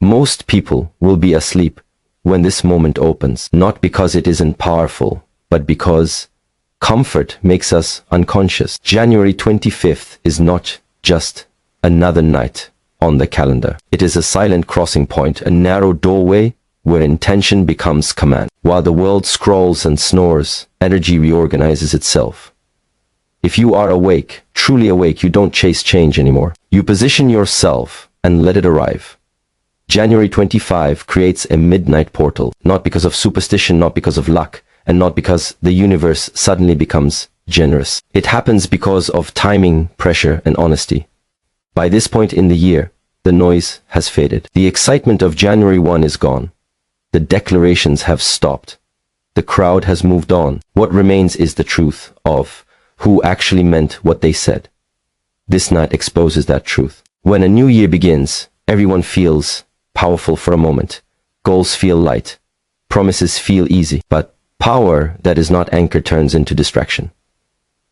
Most people will be asleep when this moment opens, not because it isn't powerful, but because comfort makes us unconscious. January 25th is not just another night on the calendar. It is a silent crossing point, a narrow doorway where intention becomes command. While the world scrolls and snores, energy reorganizes itself. If you are awake, truly awake, you don't chase change anymore. You position yourself and let it arrive. January 25 creates a midnight portal, not because of superstition, not because of luck, and not because the universe suddenly becomes generous. It happens because of timing, pressure, and honesty. By this point in the year, the noise has faded. The excitement of January 1 is gone. The declarations have stopped. The crowd has moved on. What remains is the truth of who actually meant what they said. This night exposes that truth. When a new year begins, everyone feels powerful for a moment. Goals feel light. Promises feel easy. But power that is not anchored turns into distraction.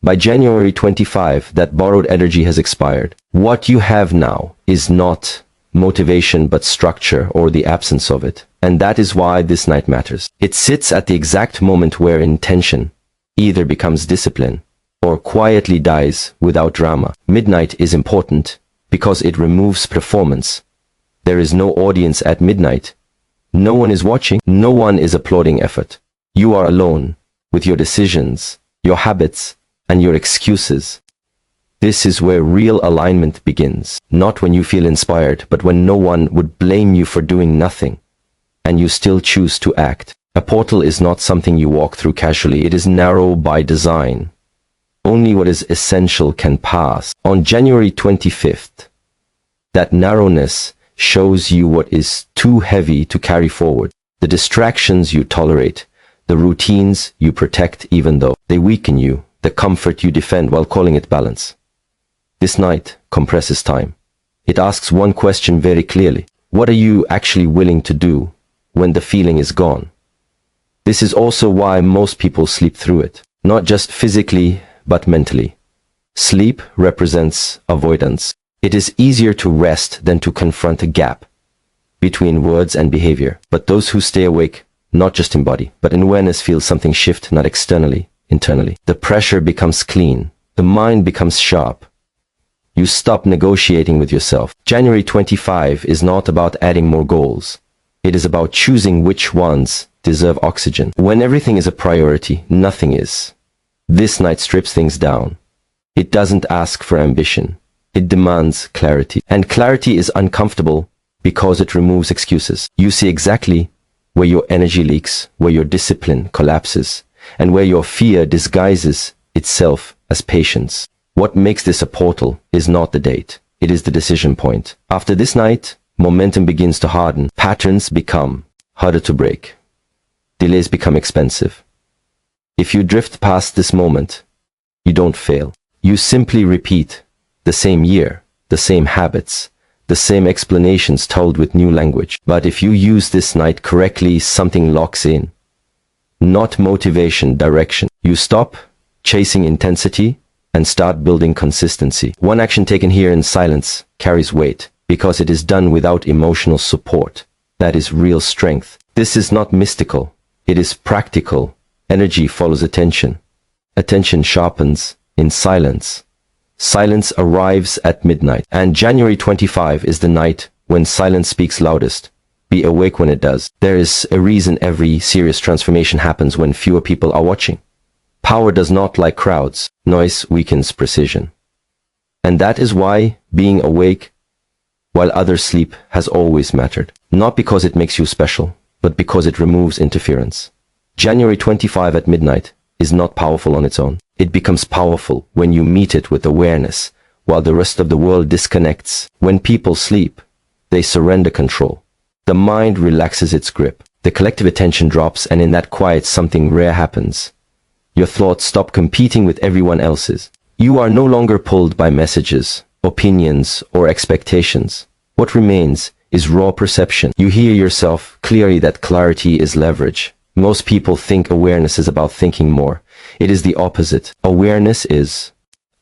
By January 25, that borrowed energy has expired. What you have now is not motivation but structure, or the absence of it. And that is why this night matters. It sits at the exact moment where intention either becomes discipline or quietly dies without drama. Midnight is important because it removes performance. There is no audience at midnight. No one is watching. No one is applauding effort. You are alone with your decisions, your habits, and your excuses. This is where real alignment begins. Not when you feel inspired, but when no one would blame you for doing nothing, and you still choose to act. A portal is not something you walk through casually. It is narrow by design. Only what is essential can pass. On January 25th, that narrowness shows you what is too heavy to carry forward. The distractions you tolerate, the routines you protect even though they weaken you, the comfort you defend while calling it balance. This night compresses time. It asks one question very clearly. What are you actually willing to do when the feeling is gone? This is also why most people sleep through it. Not just physically, but mentally. Sleep represents avoidance. It is easier to rest than to confront a gap between words and behavior. But those who stay awake, not just in body, but in awareness, feel something shift, not externally, internally. The pressure becomes clean. The mind becomes sharp. You stop negotiating with yourself. January 25 is not about adding more goals. It is about choosing which ones deserve oxygen. When everything is a priority, nothing is. This night strips things down. It doesn't ask for ambition. It demands clarity. And clarity is uncomfortable because it removes excuses. You see exactly where your energy leaks, where your discipline collapses, and where your fear disguises itself as patience. What makes this a portal is not the date. It is the decision point. After this night, momentum begins to harden. Patterns become harder to break. Delays become expensive. If you drift past this moment, you don't fail. You simply repeat the same year, the same habits, the same explanations told with new language. But if you use this night correctly, something locks in. Not motivation, direction. You stop chasing intensity and start building consistency. One action taken here in silence carries weight because it is done without emotional support. That is real strength. This is not mystical. It is practical. Energy follows attention. Attention sharpens in silence. Silence arrives at midnight. And January 25 is the night when silence speaks loudest. Be awake when it does. There is a reason every serious transformation happens when fewer people are watching. Power does not like crowds. Noise weakens precision. And that is why being awake while others sleep has always mattered. Not because it makes you special, but because it removes interference. January 25 at midnight is not powerful on its own. It becomes powerful when you meet it with awareness, while the rest of the world disconnects. When people sleep, they surrender control. The mind relaxes its grip. The collective attention drops, and in that quiet something rare happens. Your thoughts stop competing with everyone else's. You are no longer pulled by messages, opinions, or expectations. What remains is raw perception. You hear yourself clearly. That clarity is leverage. Most people think awareness is about thinking more. It is the opposite. Awareness is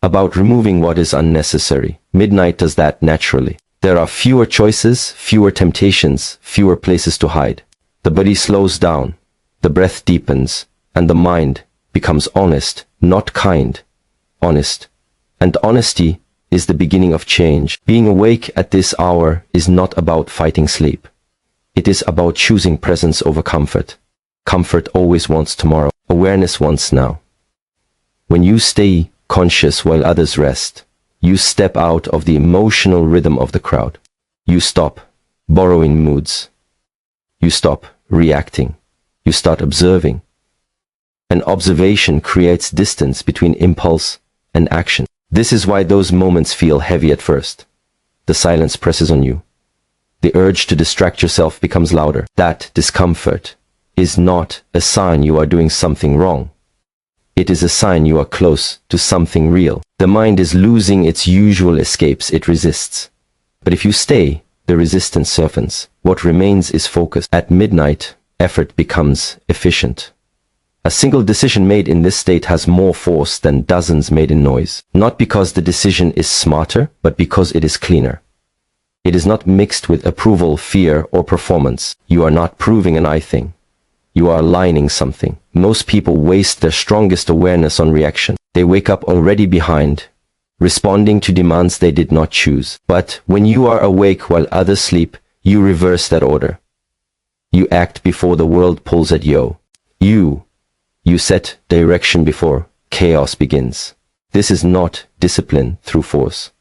about removing what is unnecessary. Midnight does that naturally. There are fewer choices, fewer temptations, fewer places to hide. The body slows down, the breath deepens, and the mind becomes honest, not kind, honest. And honesty is the beginning of change. Being awake at this hour is not about fighting sleep. It is about choosing presence over comfort. Comfort always wants tomorrow. Awareness wants now. When you stay conscious while others rest, you step out of the emotional rhythm of the crowd. You stop borrowing moods. You stop reacting. You start observing. And observation creates distance between impulse and action. This is why those moments feel heavy at first. The silence presses on you. The urge to distract yourself becomes louder. That discomfort is not a sign you are doing something wrong. It is a sign you are close to something real. The mind is losing its usual escapes it resists. But if you stay, the resistance softens. What remains is focus. At midnight, effort becomes efficient. A single decision made in this state has more force than dozens made in noise. Not because the decision is smarter, but because it is cleaner. It is not mixed with approval, fear, or performance. You are not proving an I thing. You are aligning something. Most people waste their strongest awareness on reaction. They wake up already behind, responding to demands they did not choose. But when you are awake while others sleep, you reverse that order. You act before the world pulls at you. You set direction before chaos begins. This is not discipline through force.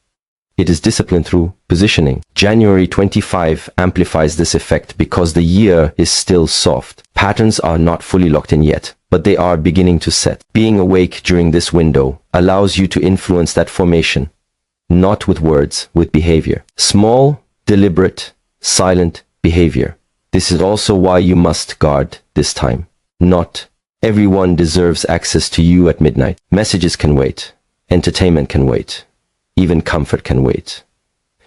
It is discipline through positioning. January 25 amplifies this effect because the year is still soft. Patterns are not fully locked in yet, but they are beginning to set. Being awake during this window allows you to influence that formation, not with words, with behavior. Small, deliberate, silent behavior. This is also why you must guard this time. Not everyone deserves access to you at midnight. Messages can wait. Entertainment can wait. Even comfort can wait.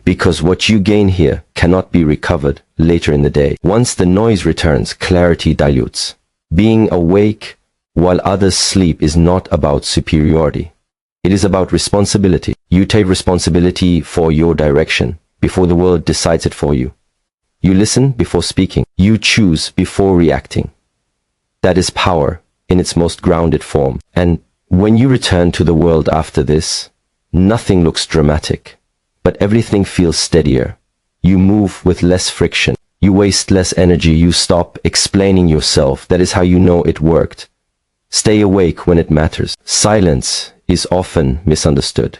Because what you gain here cannot be recovered later in the day. Once the noise returns, clarity dilutes. Being awake while others sleep is not about superiority. It is about responsibility. You take responsibility for your direction before the world decides it for you. You listen before speaking. You choose before reacting. That is power in its most grounded form. And when you return to the world after this, nothing looks dramatic, but everything feels steadier. You move with less friction. You waste less energy. You stop explaining yourself. That is how you know it worked. Stay awake when it matters. Silence is often misunderstood.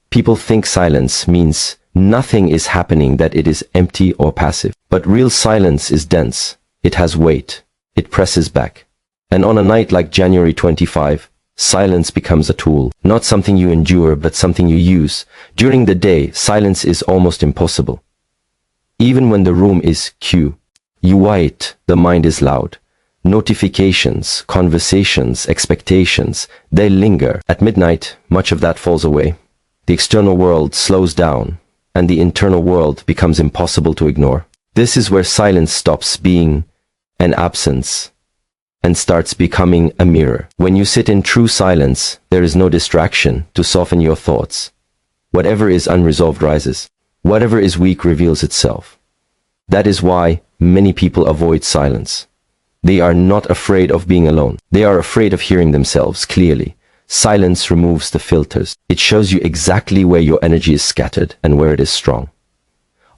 People think silence means nothing is happening, that it is empty or passive. But real silence is dense. It has weight. It presses back. And on a night like January 25, silence becomes a tool, not something you endure, but something you use. During the day, silence is almost impossible. Even when the room is quiet, the mind is loud. Notifications, conversations, expectations, they linger. At midnight, much of that falls away. The external world slows down, and the internal world becomes impossible to ignore. This is where silence stops being an absence and starts becoming a mirror. When you sit in true silence, there is no distraction to soften your thoughts. Whatever is unresolved rises. Whatever is weak reveals itself. That is why many people avoid silence. They are not afraid of being alone. They are afraid of hearing themselves clearly. Silence removes the filters. It shows you exactly where your energy is scattered and where it is strong.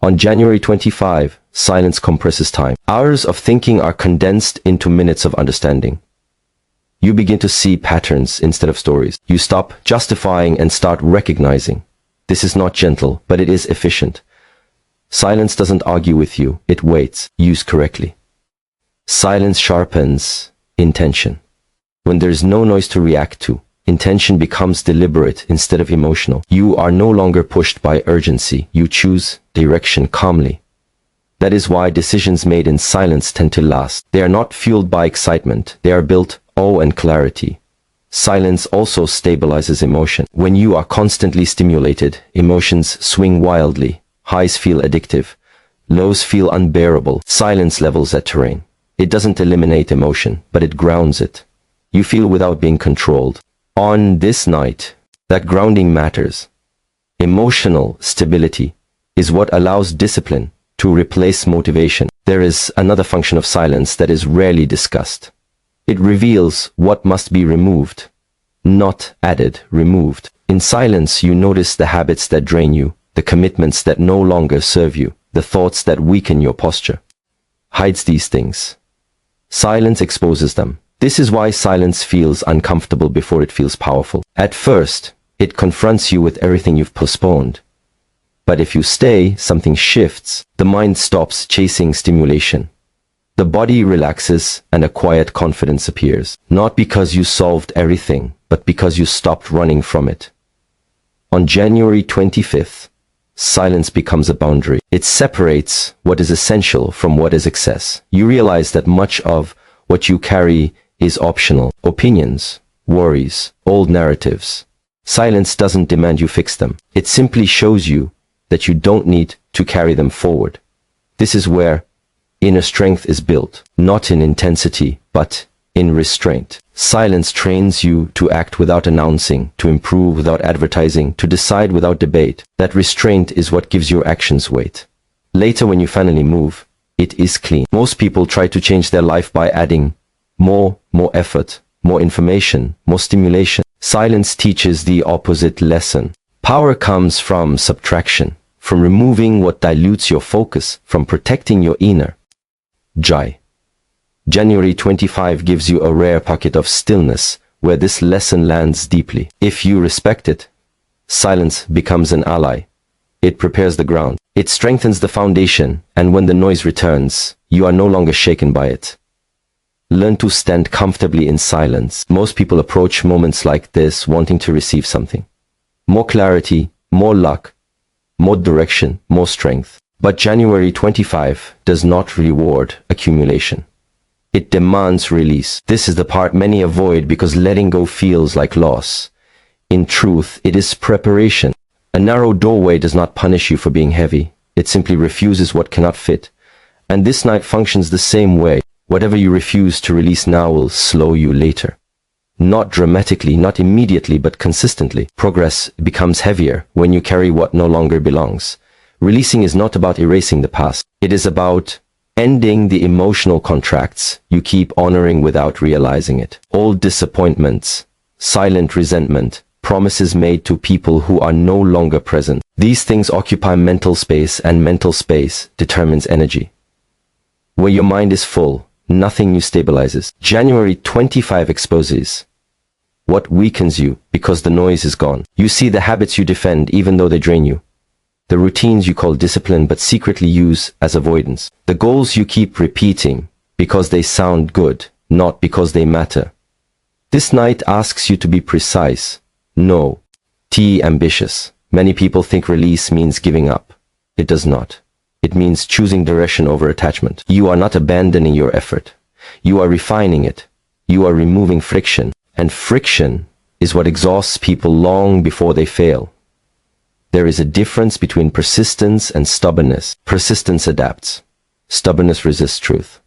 On January 25, silence compresses time. Hours of thinking are condensed into minutes of understanding. You begin to see patterns instead of stories. You stop justifying and start recognizing. This is not gentle, but it is efficient. Silence doesn't argue with you. It waits. Used correctly. Silence sharpens intention. When there is no noise to react to, intention becomes deliberate instead of emotional. You are no longer pushed by urgency. You choose direction calmly. That is why decisions made in silence tend to last. They are not fueled by excitement. They are built awe and clarity. Silence also stabilizes emotion. When you are constantly stimulated, emotions swing wildly. Highs feel addictive. Lows feel unbearable. Silence levels that terrain. It doesn't eliminate emotion, but it grounds it. You feel without being controlled. On this night, that grounding matters. Emotional stability is what allows discipline to replace motivation. There is another function of silence that is rarely discussed. It reveals what must be removed, not added, removed. In silence, you notice the habits that drain you, the commitments that no longer serve you, the thoughts that weaken your posture. Hides these things. Silence exposes them. This is why silence feels uncomfortable before it feels powerful. At first, it confronts you with everything you've postponed. But if you stay, something shifts. The mind stops chasing stimulation. The body relaxes and a quiet confidence appears. Not because you solved everything, but because you stopped running from it. On January 25th, silence becomes a boundary. It separates what is essential from what is excess. You realize that much of what you carry is optional. Opinions, worries, old narratives. Silence doesn't demand you fix them. It simply shows you that you don't need to carry them forward. This is where inner strength is built, not in intensity, but in restraint. Silence trains you to act without announcing, to improve without advertising, to decide without debate. That restraint is what gives your actions weight. Later, when you finally move, it is clean. Most people try to change their life by adding more effort, more information, more stimulation. Silence teaches the opposite lesson. Power comes from subtraction, from removing what dilutes your focus, from protecting your inner joy. January 25 gives you a rare pocket of stillness where this lesson lands deeply. If you respect it, silence becomes an ally. It prepares the ground. It strengthens the foundation, and when the noise returns, you are no longer shaken by it. Learn to stand comfortably in silence. Most people approach moments like this wanting to receive something. More clarity, more luck, more direction, more strength. But January 25 does not reward accumulation. It demands release. This is the part many avoid because letting go feels like loss. In truth, it is preparation. A narrow doorway does not punish you for being heavy. It simply refuses what cannot fit. And this night functions the same way. Whatever you refuse to release now will slow you later. Not dramatically, not immediately, but consistently. Progress becomes heavier when you carry what no longer belongs. Releasing is not about erasing the past. It is about ending the emotional contracts you keep honoring without realizing it. Old disappointments, silent resentment, promises made to people who are no longer present. These things occupy mental space, and mental space determines energy. Where your mind is full, nothing new stabilizes. January 25 exposes what weakens you because the noise is gone. You see the habits you defend even though they drain you. The routines you call discipline but secretly use as avoidance. The goals you keep repeating because they sound good, not because they matter. This night asks you to be precise. No. Ambitious. Many people think release means giving up. It does not. It means choosing direction over attachment. You are not abandoning your effort. You are refining it. You are removing friction. And friction is what exhausts people long before they fail. There is a difference between persistence and stubbornness. Persistence adapts. Stubbornness resists truth.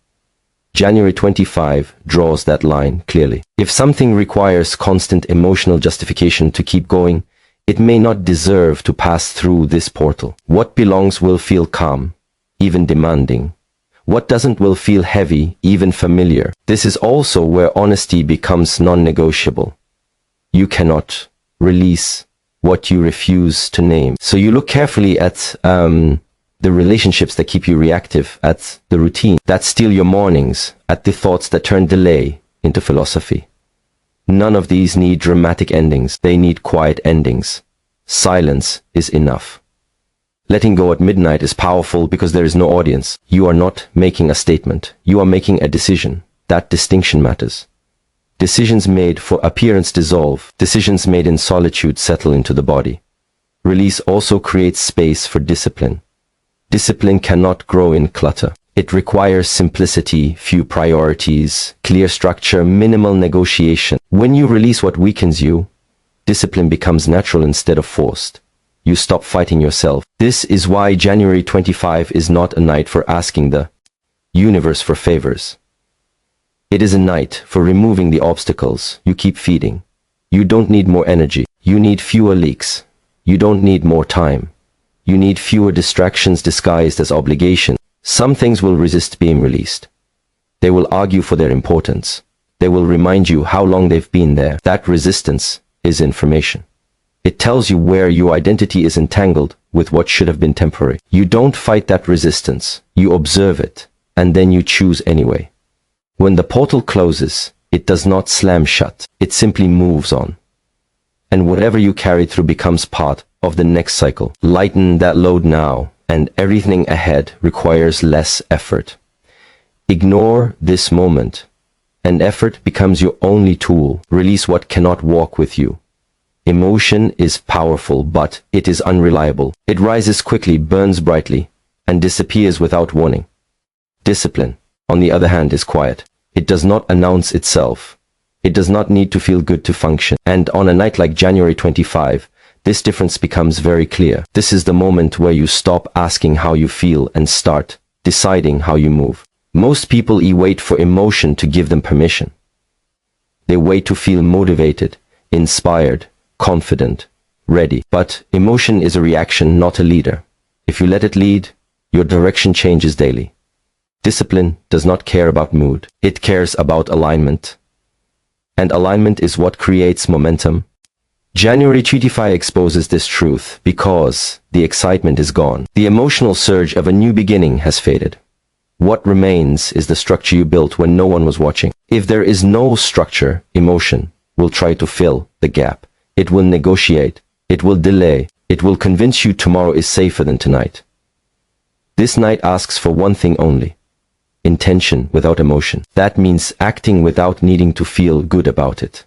January 25 draws that line clearly. If something requires constant emotional justification to keep going, it may not deserve to pass through this portal. What belongs will feel calm, even demanding. What doesn't will feel heavy, even familiar. This is also where honesty becomes non-negotiable. You cannot release what you refuse to name. So you look carefully at the relationships that keep you reactive, at the routine that steal your mornings, at the thoughts that turn delay into philosophy. None of these need dramatic endings. They need quiet endings. Silence is enough. Letting go at midnight is powerful because there is no audience. You are not making a statement. You are making a decision. That distinction matters. Decisions made for appearance dissolve. Decisions made in solitude settle into the body. Release also creates space for discipline. Discipline cannot grow in clutter. It requires simplicity, few priorities, clear structure, minimal negotiation. When you release what weakens you, discipline becomes natural instead of forced. You stop fighting yourself. This is why January 25 is not a night for asking the universe for favors. It is a night for removing the obstacles you keep feeding. You don't need more energy. You need fewer leaks. You don't need more time. You need fewer distractions disguised as obligation. Some things will resist being released. They will argue for their importance. They will remind you how long they've been there. That resistance is information. It tells you where your identity is entangled with what should have been temporary. You don't fight that resistance. You observe it, and then you choose anyway. When the portal closes, it does not slam shut. It simply moves on. And whatever you carry through becomes part of the next cycle. Lighten that load now, and everything ahead requires less effort. Ignore this moment, and effort becomes your only tool. Release what cannot walk with you. Emotion is powerful, but it is unreliable. It rises quickly, burns brightly, and disappears without warning. Discipline, on the other hand, is quiet. It does not announce itself. It does not need to feel good to function. And on a night like January 25, this difference becomes very clear. This is the moment where you stop asking how you feel and start deciding how you move. Most people wait for emotion to give them permission. They wait to feel motivated, inspired, confident, ready. But emotion is a reaction, not a leader. If you let it lead, your direction changes daily. Discipline does not care about mood. It cares about alignment. And alignment is what creates momentum. January 25 exposes this truth because the excitement is gone. The emotional surge of a new beginning has faded. What remains is the structure you built when no one was watching. If there is no structure, emotion will try to fill the gap. It will negotiate. It will delay. It will convince you tomorrow is safer than tonight. This night asks for one thing only: intention without emotion. That means acting without needing to feel good about it.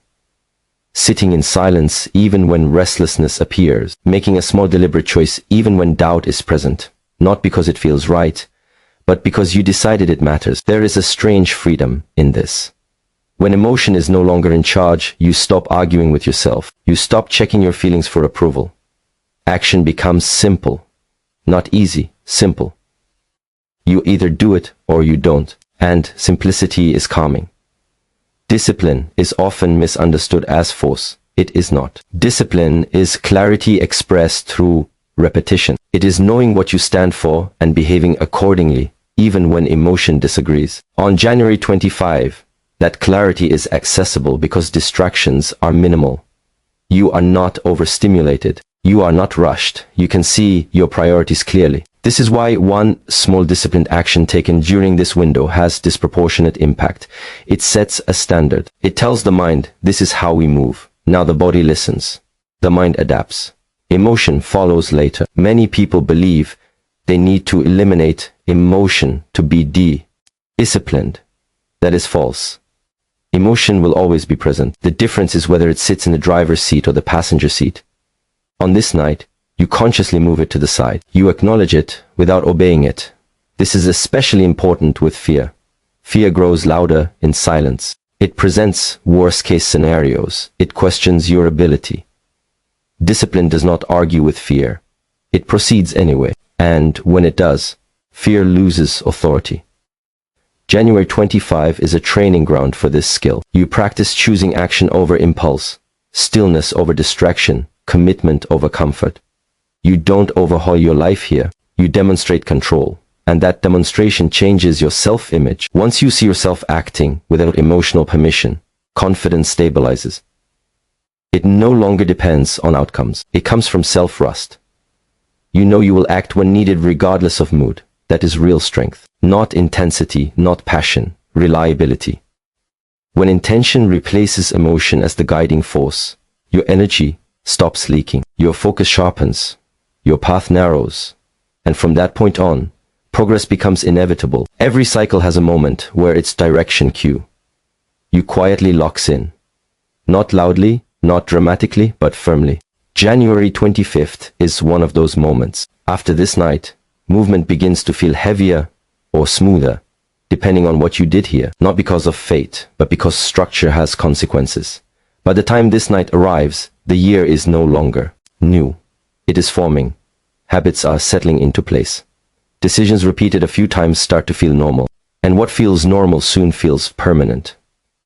Sitting in silence even when restlessness appears. Making a small deliberate choice even when doubt is present. Not because it feels right, but because you decided it matters. There is a strange freedom in this. When emotion is no longer in charge, you stop arguing with yourself. You stop checking your feelings for approval. Action becomes simple. Not easy, simple. You either do it or you don't. And simplicity is calming. Discipline is often misunderstood as force. It is not. Discipline is clarity expressed through repetition. It is knowing what you stand for and behaving accordingly, even when emotion disagrees. On January 25, that clarity is accessible because distractions are minimal. You are not overstimulated. You are not rushed. You can see your priorities clearly. This is why one small disciplined action taken during this window has disproportionate impact. It sets a standard. It tells the mind, this is how we move. Now the body listens. The mind adapts. Emotion follows later. Many people believe they need to eliminate emotion to be disciplined. That is false. Emotion will always be present. The difference is whether it sits in the driver's seat or the passenger seat. On this night, you consciously move it to the side. You acknowledge it without obeying it. This is especially important with fear. Fear grows louder in silence. It presents worst-case scenarios. It questions your ability. Discipline does not argue with fear. It proceeds anyway. And when it does, fear loses authority. January 25 is a training ground for this skill. You practice choosing action over impulse, stillness over distraction, commitment over comfort. You don't overhaul your life here. You demonstrate control. And that demonstration changes your self-image. Once you see yourself acting without emotional permission, confidence stabilizes. It no longer depends on outcomes. It comes from self-trust. You know you will act when needed regardless of mood. That is real strength. Not intensity, not passion, reliability. When intention replaces emotion as the guiding force, your energy stops leaking. Your focus sharpens. Your path narrows. And from that point on, progress becomes inevitable. Every cycle has a moment where its direction cue. You quietly locks in. Not loudly, not dramatically, but firmly. January 25th is one of those moments. After this night, movement begins to feel heavier or smoother, depending on what you did here. Not because of fate, but because structure has consequences. By the time this night arrives, the year is no longer new. It is forming. Habits are settling into place. Decisions repeated a few times start to feel normal. And what feels normal soon feels permanent.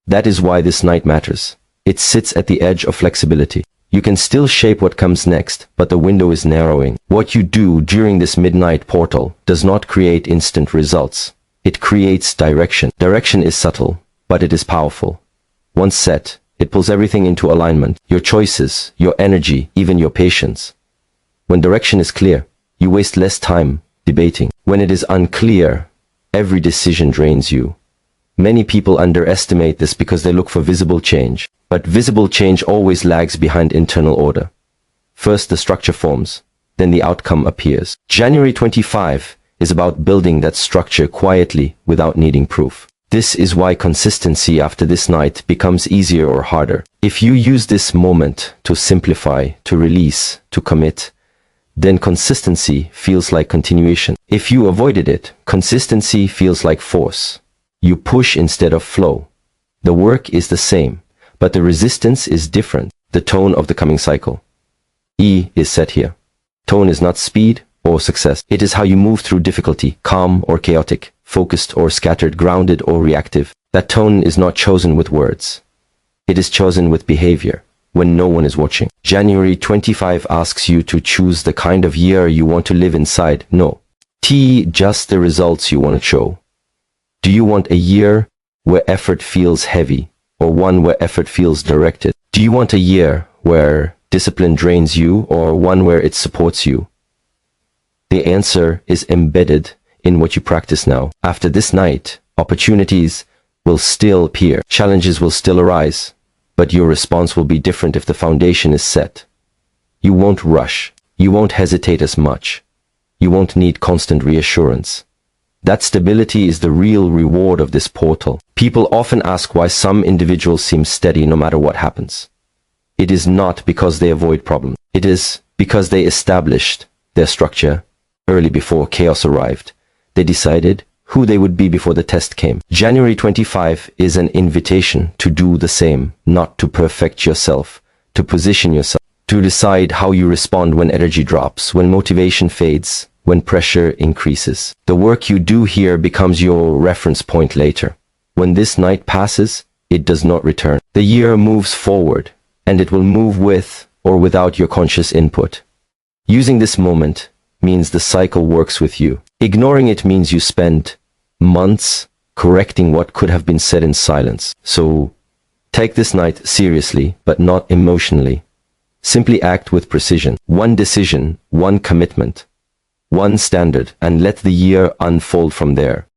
That is why this night matters. It sits at the edge of flexibility. You can still shape what comes next, but the window is narrowing. What you do during this midnight portal does not create instant results. It creates direction. Direction is subtle, but it is powerful. Once set, it pulls everything into alignment. Your choices, your energy, even your patience. When direction is clear, you waste less time debating. When it is unclear, every decision drains you. Many people underestimate this because they look for visible change. But visible change always lags behind internal order. First the structure forms, then the outcome appears. January 25 is about building that structure quietly without needing proof. This is why consistency after this night becomes easier or harder. If you use this moment to simplify, to release, to commit, then consistency feels like continuation. If you avoided it, consistency feels like force. You push instead of flow. The work is the same, but the resistance is different. The tone of the coming cycle. E is set here. Tone is not speed or success. It is how you move through difficulty, calm or chaotic, focused or scattered, grounded or reactive. That tone is not chosen with words. It is chosen with behavior, when no one is watching. January 25 asks you to choose the kind of year you want to live inside. No. T, just the results you want to show. Do you want a year where effort feels heavy, or one where effort feels directed? Do you want a year where discipline drains you, or one where it supports you? The answer is embedded in what you practice now. After this night, opportunities will still appear, challenges will still arise, but your response will be different if the foundation is set. You won't rush, you won't hesitate as much, you won't need constant reassurance. That stability is the real reward of this portal. People often ask why some individuals seem steady no matter what happens. It is not because they avoid problems. It is because they established their structure early before chaos arrived. They decided who they would be before the test came. January 25 is an invitation to do the same, not to perfect yourself, to position yourself, to decide how you respond when energy drops, when motivation fades, when pressure increases. The work you do here becomes your reference point later. When this night passes, it does not return. The year moves forward, and it will move with or without your conscious input. Using this moment means the cycle works with you. Ignoring it means you spend months correcting what could have been said in silence. So, take this night seriously, but not emotionally. Simply act with precision. One decision, one commitment, one standard, and let the year unfold from there.